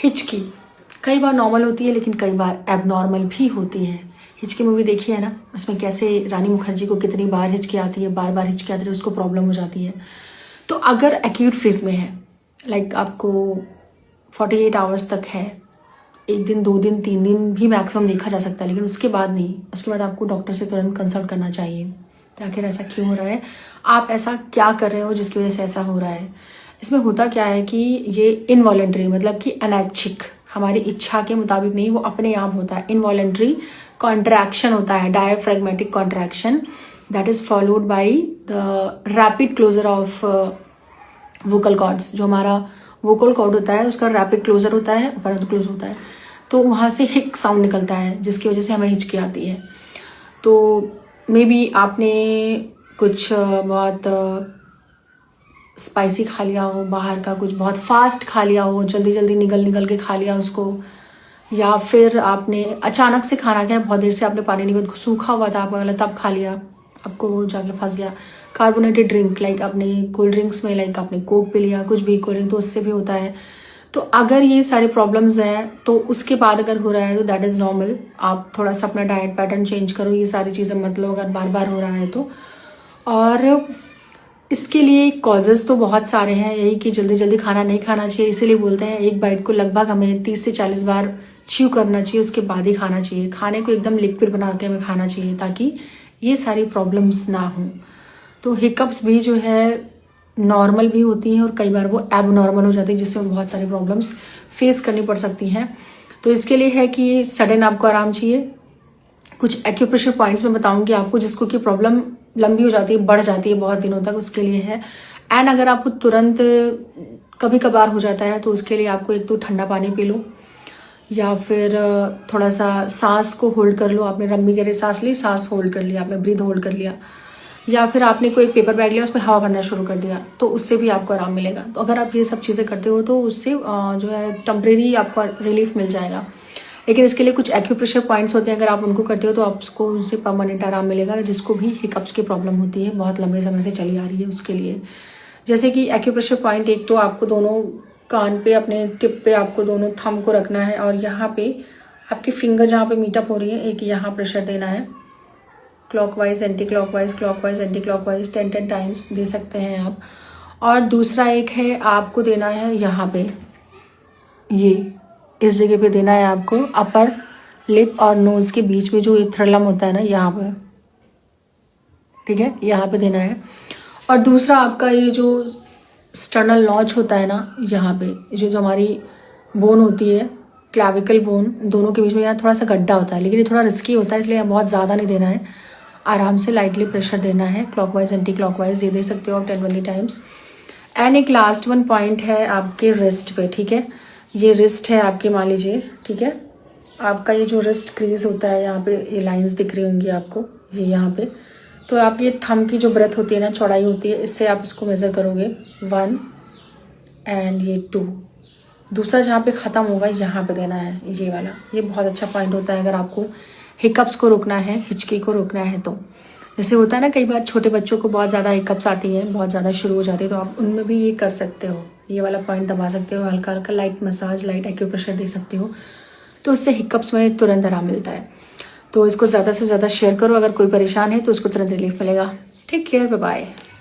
हिचकी कई बार नॉर्मल होती है लेकिन कई बार एबनॉर्मल भी होती है। हिचकी मूवी देखी है ना, उसमें कैसे रानी मुखर्जी को कितनी बार हिचकी आती है, बार बार हिचकी आती है, उसको प्रॉब्लम हो जाती है। तो अगर एक्यूट फेज में है, लाइक आपको 48 आवर्स तक है, 1 दिन 2 दिन 3 दिन भी मैक्सिमम देखा जा सकता है, लेकिन उसके बाद नहीं। उसके बाद आपको डॉक्टर से तुरंत कंसल्ट करना चाहिए कि आखिर ऐसा क्यों हो रहा है, आप ऐसा क्या कर रहे हो जिसकी वजह से ऐसा हो रहा है। इसमें होता क्या है कि ये इनवॉलेंट्री, मतलब कि अनैच्छिक, हमारी इच्छा के मुताबिक नहीं, वो अपने आप होता है। इनवॉलेंट्री कॉन्ट्रैक्शन होता है, diaphragmatic contraction, that is followed by the rapid closure of vocal cords. जो हमारा वोकल कॉर्ड होता है उसका रैपिड क्लोजर होता है, परंतु क्लोज होता है, तो वहाँ से हिक साउंड निकलता है जिसकी वजह से हमें हिचकी आती है। तो मे बी आपने कुछ बहुत स्पाइसी खा लिया हो, बाहर का कुछ बहुत फास्ट खा लिया हो, जल्दी जल्दी निगल के खा लिया उसको, या फिर आपने अचानक से खाना खाया, बहुत देर से आपने पानी नहीं पिया, सूखा हुआ था आपका गला, तब खा लिया, आपको वो जाके फंस गया। कार्बोनेटेड ड्रिंक, लाइक आपने कोल्ड ड्रिंक्स में, लाइक आपने कोक पी लिया, कुछ भी कोल्ड ड्रिंक, तो उससे भी होता है। तो अगर ये सारे प्रॉब्लम्स हैं तो उसके बाद अगर हो रहा है तो दैट इज़ नॉर्मल। आप थोड़ा सा अपना डाइट पैटर्न चेंज करो, ये सारी चीज़ें मतलब अगर बार बार हो रहा है तो। और इसके लिए कॉजेज़ तो बहुत सारे हैं, यही कि जल्दी जल्दी खाना नहीं खाना चाहिए, इसीलिए बोलते हैं एक बाइट को लगभग हमें 30 से 40 बार च्यू करना चाहिए, उसके बाद ही खाना चाहिए। खाने को एकदम लिक्विड बना के हमें खाना चाहिए ताकि ये सारी प्रॉब्लम्स ना हों। तो हिकअप्स भी जो है नॉर्मल भी होती हैं और कई बार वो एबनॉर्मल हो जाती है, जिससे बहुत सारी प्रॉब्लम्स फेस करनी पड़ सकती हैं। तो इसके लिए है कि सडन आपको आराम चाहिए। कुछ एक्यूप्रेशर पॉइंट्स में बताऊंगी आपको, जिसको कि प्रॉब्लम लंबी हो जाती है, बढ़ जाती है बहुत दिनों तक, उसके लिए है। एंड अगर आपको तुरंत कभी कभार हो जाता है तो उसके लिए आपको एक तो ठंडा पानी पी लो, या फिर थोड़ा सा सांस को होल्ड कर लो। आपने लंबी गहरी सांस ली, सांस होल्ड कर लिया आपने, ब्रीथ होल्ड कर लिया, या फिर आपने कोई एक पेपर बैग लिया, उसमें हवा भरना शुरू कर दिया, तो उससे भी आपको आराम मिलेगा। तो अगर आप ये सब चीज़ें करते हो तो उससे जो है टेम्परेरी आपको रिलीफ मिल जाएगा। लेकिन इसके लिए कुछ एक्यूप्रेशर पॉइंट्स होते हैं, अगर आप उनको करते हो तो आपको उनसे परमानेंट आराम मिलेगा। जिसको भी हिकअप्स की प्रॉब्लम होती है, बहुत लंबे समय से चली आ रही है, उसके लिए जैसे कि एक्यूप्रेशर पॉइंट, एक तो आपको दोनों कान पे, अपने टिप पे आपको दोनों थंब को रखना है, और यहाँ पे आपकी फिंगर जहाँ पे मीटअप हो रही है, एक यहाँ प्रेशर देना है, clockwise anti clockwise, clockwise anti clockwise 10 times they सकते हैं आप। और दूसरा एक है आपको देना है यहाँ पे, ये इस जगह पे देना है आपको, अपर लिप और नोज के बीच में जो इथ्रलम होता है ना, यहाँ पे, ठीक है, यहाँ पे देना है। और दूसरा आपका ये जो स्टर्नल नॉच होता है ना, यहाँ पे जो हमारी बोन होती है, क्लैविकल बोन, दोनों के बीच में यहाँ थोड़ा सा गड्ढा होता है, लेकिन ये थोड़ा रिस्की होता है, इसलिए बहुत ज़्यादा नहीं देना है, आराम से लाइटली प्रेशर देना है, क्लॉकवाइज एंटी क्लॉकवाइज ये दे सकते हो आप 10-20 टाइम्स। एंड एक लास्ट वन पॉइंट है आपके रिस्ट पे, ठीक है, ये रिस्ट है आपके, मान लीजिए, ठीक है, आपका ये जो रिस्ट क्रीज होता है, यहाँ पे ये लाइंस दिख रही होंगी आपको, ये यहाँ पे, तो आप ये थंब की जो ब्रेथ होती है ना, चौड़ाई होती है, इससे आप इसको मेज़र करोगे 1 एंड ये 2, दूसरा जहाँ पे ख़त्म होगा यहाँ पे देना है, ये वाला। ये बहुत अच्छा पॉइंट होता है अगर आपको हिकअप्स को रोकना है, हिचकी को रोकना है। तो जैसे होता है ना, कई बार छोटे बच्चों को बहुत ज़्यादा हिकअप्स आती हैं, बहुत ज़्यादा शुरू हो जाती है, तो आप उनमें भी ये कर सकते हो, ये वाला पॉइंट दबा सकते हो, हल्का हल्का लाइट मसाज, लाइट एक्यूप्रेशर दे सकते हो, तो उससे हिकअप्स में तुरंत आराम मिलता है। तो इसको ज़्यादा से ज़्यादा शेयर करो, अगर कोई परेशान है तो उसको तुरंत रिलीफ मिलेगा। Take care, bye bye.